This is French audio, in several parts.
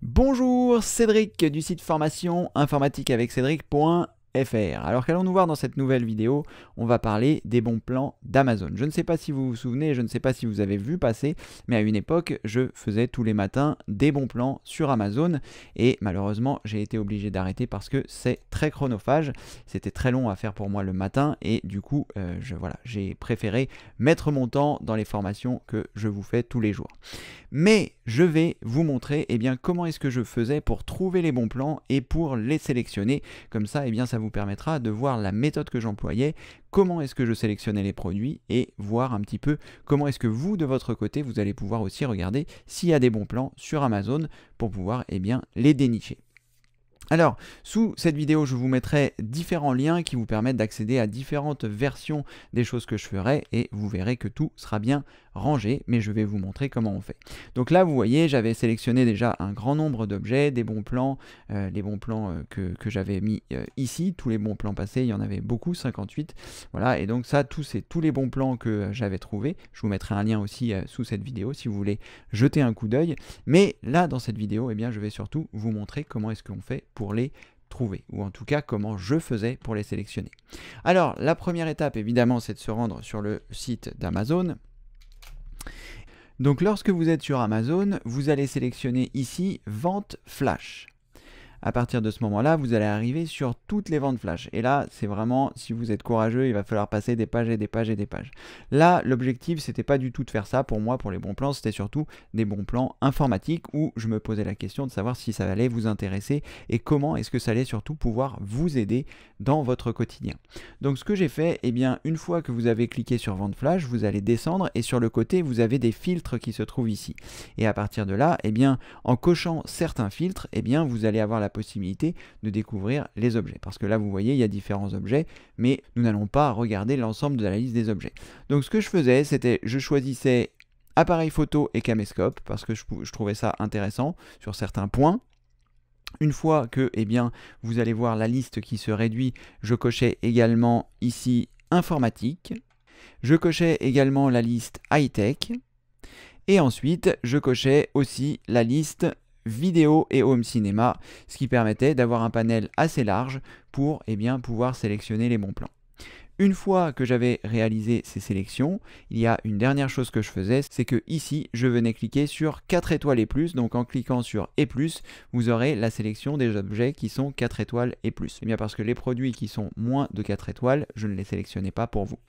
Bonjour, Cédric du site formation informatique avec Cédric.fr. Alors qu'allons-nous voir dans cette nouvelle vidéo? On va parler des bons plans d'Amazon. Je ne sais pas si vous vous souvenez, je ne sais pas si vous avez vu passer, mais à une époque, je faisais tous les matins des bons plans sur Amazon et malheureusement, j'ai été obligé d'arrêter parce que c'est très chronophage. C'était très long à faire pour moi le matin et du coup, j'ai préféré mettre mon temps dans les formations que je vous fais tous les jours. Mais je vais vous montrer comment est-ce que je faisais pour trouver les bons plans et pour les sélectionner. Comme ça, ça vous permettra de voir la méthode que j'employais, comment est-ce que je sélectionnais les produits et voir un petit peu comment est-ce que vous, de votre côté, vous allez pouvoir aussi regarder s'il y a des bons plans sur Amazon pour pouvoir les dénicher. Alors, sous cette vidéo, je vous mettrai différents liens qui vous permettent d'accéder à différentes versions des choses que je ferai et vous verrez que tout sera bien rangé, mais je vais vous montrer comment on fait. Donc là, vous voyez, j'avais sélectionné déjà un grand nombre d'objets, des bons plans, les bons plans que j'avais mis ici, tous les bons plans passés, il y en avait beaucoup, 58. Voilà, et donc ça, tous les bons plans que j'avais trouvés. Je vous mettrai un lien aussi sous cette vidéo si vous voulez jeter un coup d'œil. Mais là, dans cette vidéo, je vais surtout vous montrer comment est-ce qu'on fait pour les trouver, ou en tout cas comment je faisais pour les sélectionner. Alors la première étape évidemment c'est de se rendre sur le site d'Amazon. Donc lorsque vous êtes sur Amazon, vous allez sélectionner ici vente flash. À partir de ce moment-là, vous allez arriver sur toutes les ventes flash. Et là, c'est vraiment, si vous êtes courageux, il va falloir passer des pages et des pages et des pages. Là, l'objectif, c'était pas du tout de faire ça. Pour moi, pour les bons plans, c'était surtout des bons plans informatiques où je me posais la question de savoir si ça allait vous intéresser et comment est-ce que ça allait surtout pouvoir vous aider dans votre quotidien. Donc, ce que j'ai fait, une fois que vous avez cliqué sur vente flash, vous allez descendre et sur le côté, vous avez des filtres qui se trouvent ici. Et à partir de là, en cochant certains filtres, vous allez avoir la possibilité de découvrir les objets. Parce que là, vous voyez, il y a différents objets, mais nous n'allons pas regarder l'ensemble de la liste des objets. Donc, ce que je faisais, c'était, je choisissais appareil photo et caméscope, parce que je trouvais ça intéressant sur certains points. Une fois que, vous allez voir la liste qui se réduit, je cochais également ici informatique. Je cochais également la liste high-tech. Et ensuite, je cochais aussi la liste vidéo et home cinéma, ce qui permettait d'avoir un panel assez large pour pouvoir sélectionner les bons plans. Une fois que j'avais réalisé ces sélections, il y a une dernière chose que je faisais, c'est que ici, je venais cliquer sur 4 étoiles et plus. Donc en cliquant sur et plus, vous aurez la sélection des objets qui sont 4 étoiles et plus. Parce que les produits qui sont moins de 4 étoiles, je ne les sélectionnais pas pour vous.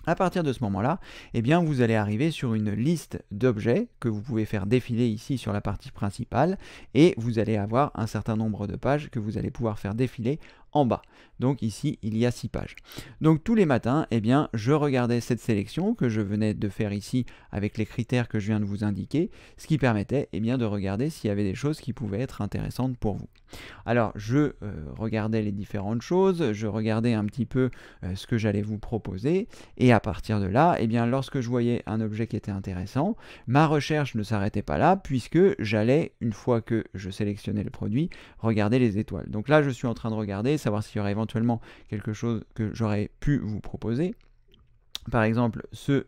À partir de ce moment-là, vous allez arriver sur une liste d'objets que vous pouvez faire défiler ici sur la partie principale et vous allez avoir un certain nombre de pages que vous allez pouvoir faire défiler en bas. Donc ici, il y a 6 pages. Donc tous les matins, je regardais cette sélection que je venais de faire ici avec les critères que je viens de vous indiquer, ce qui permettait de regarder s'il y avait des choses qui pouvaient être intéressantes pour vous. Alors je regardais les différentes choses, je regardais un petit peu ce que j'allais vous proposer et à partir de là, lorsque je voyais un objet qui était intéressant, ma recherche ne s'arrêtait pas là puisque j'allais, une fois que je sélectionnais le produit, regarder les étoiles. Donc là, je suis en train de regarder, savoir s'il y aurait éventuellement quelque chose que j'aurais pu vous proposer. Par exemple, ce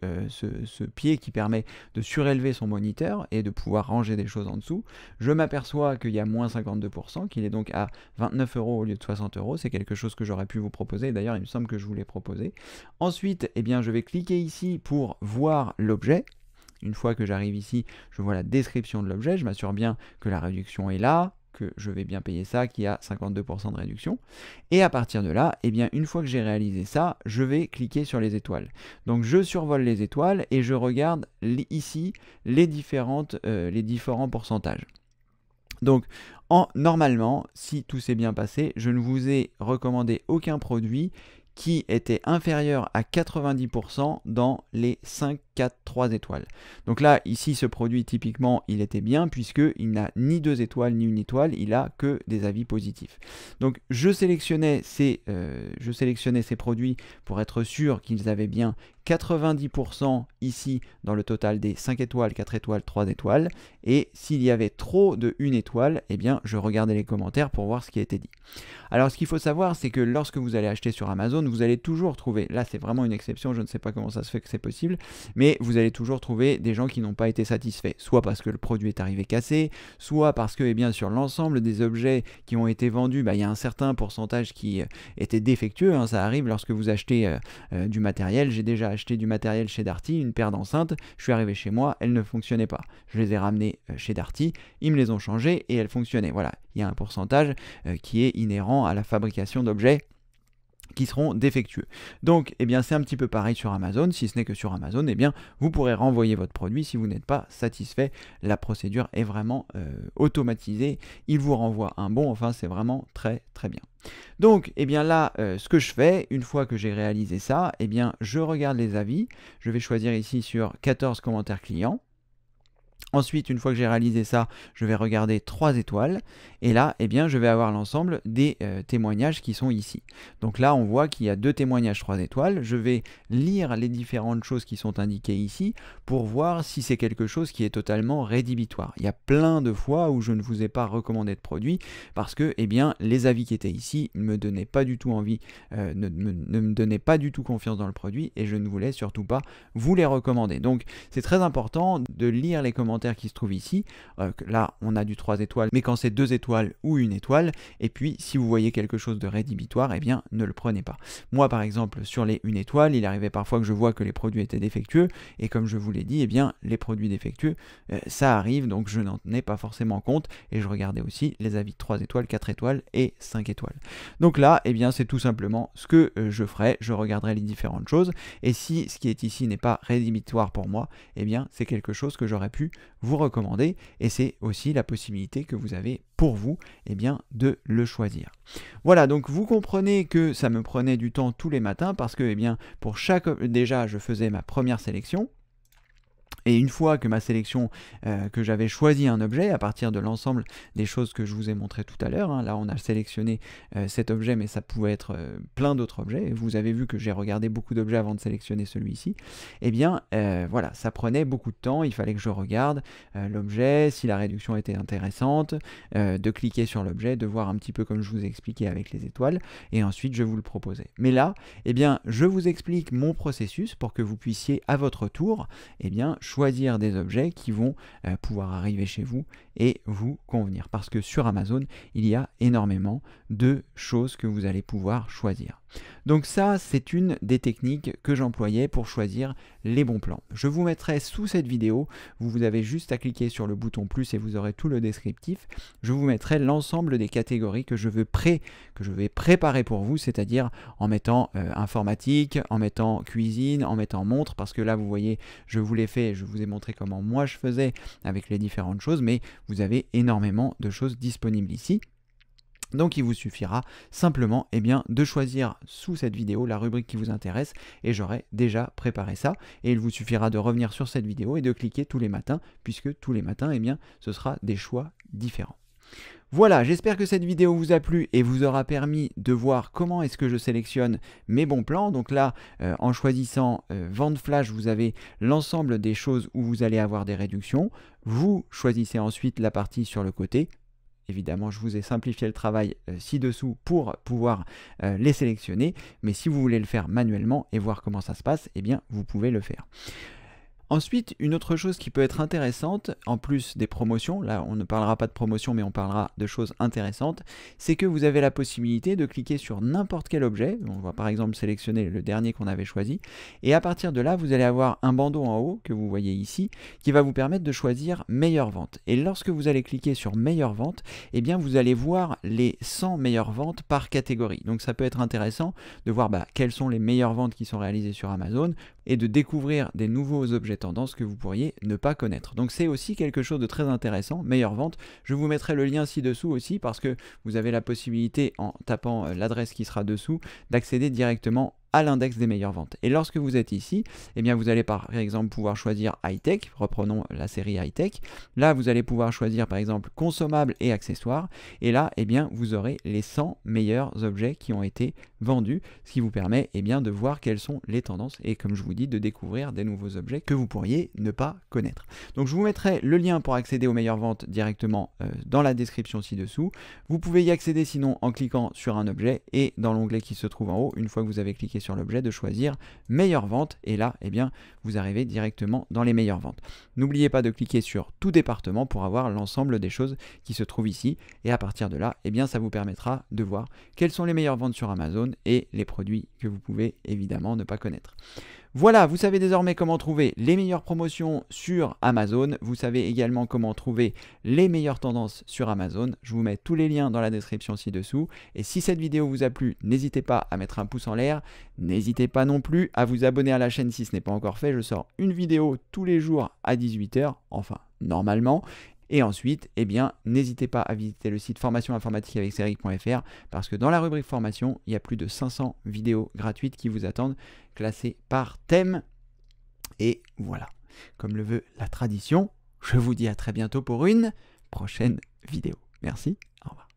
pied qui permet de surélever son moniteur et de pouvoir ranger des choses en dessous. Je m'aperçois qu'il y a moins 52%, qu'il est donc à 29 € au lieu de 60 €. C'est quelque chose que j'aurais pu vous proposer. D'ailleurs, il me semble que je vous l'ai proposé. Ensuite, je vais cliquer ici pour voir l'objet. Une fois que j'arrive ici, je vois la description de l'objet. Je m'assure bien que la réduction est là, que je vais bien payer ça, qui a 52% de réduction. Et à partir de là, une fois que j'ai réalisé ça, je vais cliquer sur les étoiles. Donc je survole les étoiles et je regarde ici les différents pourcentages. Donc normalement, si tout s'est bien passé, je ne vous ai recommandé aucun produit qui était inférieur à 90% dans les 5, 4, 3 étoiles. Donc là, ici, ce produit, typiquement, il était bien puisqu'il n'a ni 2 étoiles ni une étoile, il a que des avis positifs. Donc, je sélectionnais ces produits pour être sûr qu'ils avaient bien 90% ici dans le total des 5 étoiles, 4 étoiles, 3 étoiles. Et s'il y avait trop de 1 étoile, eh bien je regardais les commentaires pour voir ce qui était dit. Alors ce qu'il faut savoir, c'est que lorsque vous allez acheter sur Amazon, vous allez toujours trouver, là c'est vraiment une exception, je ne sais pas comment ça se fait que c'est possible, mais vous allez toujours trouver des gens qui n'ont pas été satisfaits, soit parce que le produit est arrivé cassé, soit parce que eh bien, sur l'ensemble des objets qui ont été vendus, il y a un certain pourcentage qui était défectueux, hein, ça arrive lorsque vous achetez du matériel. J'ai déjà acheté du matériel chez Darty, une paire d'enceintes, je suis arrivé chez moi, elles ne fonctionnaient pas. Je les ai ramenées chez Darty, ils me les ont changées et elles fonctionnaient. Voilà, il y a un pourcentage qui est inhérent à la fabrication d'objets qui seront défectueux. Donc, eh bien, c'est un petit peu pareil sur Amazon, si ce n'est que sur Amazon, eh bien, vous pourrez renvoyer votre produit si vous n'êtes pas satisfait. La procédure est vraiment automatisée. Il vous renvoie un bon, enfin, c'est vraiment très, très bien. Donc, eh bien là, ce que je fais, une fois que j'ai réalisé ça, eh bien, je regarde les avis. Je vais choisir ici sur 14 commentaires clients. Ensuite, une fois que j'ai réalisé ça, je vais regarder 3 étoiles et là, eh bien, je vais avoir l'ensemble des témoignages qui sont ici. Donc là, on voit qu'il y a 2 témoignages 3 étoiles. Je vais lire les différentes choses qui sont indiquées ici pour voir si c'est quelque chose qui est totalement rédhibitoire. Il y a plein de fois où je ne vous ai pas recommandé de produit parce que, eh bien, les avis qui étaient ici ne me donnaient pas du tout envie, ne me donnaient pas du tout confiance dans le produit et je ne voulais surtout pas vous les recommander. Donc, c'est très important de lire les commentaires qui se trouve ici. Là, on a du 3 étoiles, mais quand c'est 2 étoiles ou 1 étoile, et puis si vous voyez quelque chose de rédhibitoire, eh bien, ne le prenez pas. Moi, par exemple, sur les 1 étoile, il arrivait parfois que je vois que les produits étaient défectueux, et comme je vous l'ai dit, eh bien, les produits défectueux, ça arrive, donc je n'en tenais pas forcément compte, et je regardais aussi les avis de 3 étoiles, 4 étoiles et 5 étoiles. Donc là, eh bien, c'est tout simplement ce que je ferai, je regarderai les différentes choses, et si ce qui est ici n'est pas rédhibitoire pour moi, eh bien, c'est quelque chose que j'aurais pu vous recommander et c'est aussi la possibilité que vous avez pour vous eh bien, de le choisir. Voilà, donc vous comprenez que ça me prenait du temps tous les matins parce que eh bien, pour chaque déjà je faisais ma première sélection. Et une fois que ma sélection, que j'avais choisi un objet à partir de l'ensemble des choses que je vous ai montré tout à l'heure, hein, là on a sélectionné cet objet mais ça pouvait être plein d'autres objets, vous avez vu que j'ai regardé beaucoup d'objets avant de sélectionner celui-ci, et bien voilà, ça prenait beaucoup de temps, il fallait que je regarde l'objet, si la réduction était intéressante, de cliquer sur l'objet, de voir un petit peu comme je vous ai expliqué avec les étoiles, et ensuite je vous le proposais. Mais là, eh bien, je vous explique mon processus pour que vous puissiez à votre tour, eh bien, choisir des objets qui vont pouvoir arriver chez vous et vous convenir. Parce que sur Amazon, il y a énormément de choses que vous allez pouvoir choisir. Donc ça, c'est une des techniques que j'employais pour choisir les bons plans. Je vous mettrai sous cette vidéo, vous avez juste à cliquer sur le bouton plus et vous aurez tout le descriptif. Je vous mettrai l'ensemble des catégories que je vais préparer pour vous, c'est-à-dire en mettant informatique, en mettant cuisine, en mettant montre, parce que là, vous voyez, je vous l'ai fait, je vous ai montré comment moi je faisais avec les différentes choses, mais vous avez énormément de choses disponibles ici. Donc il vous suffira simplement eh bien, de choisir sous cette vidéo la rubrique qui vous intéresse et j'aurai déjà préparé ça. Et il vous suffira de revenir sur cette vidéo et de cliquer tous les matins puisque tous les matins eh bien, ce sera des choix différents. Voilà, j'espère que cette vidéo vous a plu et vous aura permis de voir comment est-ce que je sélectionne mes bons plans. Donc là, en choisissant vente flash, vous avez l'ensemble des choses où vous allez avoir des réductions. Vous choisissez ensuite la partie sur le côté. Évidemment, je vous ai simplifié le travail ci-dessous pour pouvoir les sélectionner. Mais si vous voulez le faire manuellement et voir comment ça se passe, eh bien, vous pouvez le faire. Ensuite, une autre chose qui peut être intéressante, en plus des promotions, là on ne parlera pas de promotion mais on parlera de choses intéressantes, c'est que vous avez la possibilité de cliquer sur n'importe quel objet, on va par exemple sélectionner le dernier qu'on avait choisi, et à partir de là vous allez avoir un bandeau en haut que vous voyez ici, qui va vous permettre de choisir meilleure vente. Et lorsque vous allez cliquer sur meilleure vente, eh bien vous allez voir les 100 meilleures ventes par catégorie. Donc ça peut être intéressant de voir quelles sont les meilleures ventes qui sont réalisées sur Amazon, et de découvrir des nouveaux objets tendances que vous pourriez ne pas connaître. Donc c'est aussi quelque chose de très intéressant, meilleure vente. Je vous mettrai le lien ci-dessous aussi parce que vous avez la possibilité en tapant l'adresse qui sera dessous d'accéder directement à l'index des meilleures ventes. Et lorsque vous êtes ici, eh bien vous allez par exemple pouvoir choisir high-tech, reprenons la série high-tech. Là, vous allez pouvoir choisir par exemple consommables et accessoires. Et là, eh bien vous aurez les 100 meilleurs objets qui ont été vendus, ce qui vous permet eh bien, de voir quelles sont les tendances et comme je vous dis, de découvrir des nouveaux objets que vous pourriez ne pas connaître. Donc je vous mettrai le lien pour accéder aux meilleures ventes directement dans la description ci-dessous. Vous pouvez y accéder sinon en cliquant sur un objet et dans l'onglet qui se trouve en haut, une fois que vous avez cliqué sur l'objet, de choisir meilleures ventes et là, eh bien, vous arrivez directement dans les meilleures ventes. N'oubliez pas de cliquer sur tout département pour avoir l'ensemble des choses qui se trouvent ici et à partir de là, eh bien, ça vous permettra de voir quelles sont les meilleures ventes sur Amazon et les produits que vous pouvez évidemment ne pas connaître. Voilà, vous savez désormais comment trouver les meilleures promotions sur Amazon. Vous savez également comment trouver les meilleures tendances sur Amazon. Je vous mets tous les liens dans la description ci-dessous. Et si cette vidéo vous a plu, n'hésitez pas à mettre un pouce en l'air. N'hésitez pas non plus à vous abonner à la chaîne si ce n'est pas encore fait. Je sors une vidéo tous les jours à 18 h, enfin normalement. Et ensuite, eh bien, n'hésitez pas à visiter le site formationinformatique-avec-ceric.fr parce que dans la rubrique formation, il y a plus de 500 vidéos gratuites qui vous attendent, classées par thème. Et voilà, comme le veut la tradition, je vous dis à très bientôt pour une prochaine vidéo. Merci, au revoir.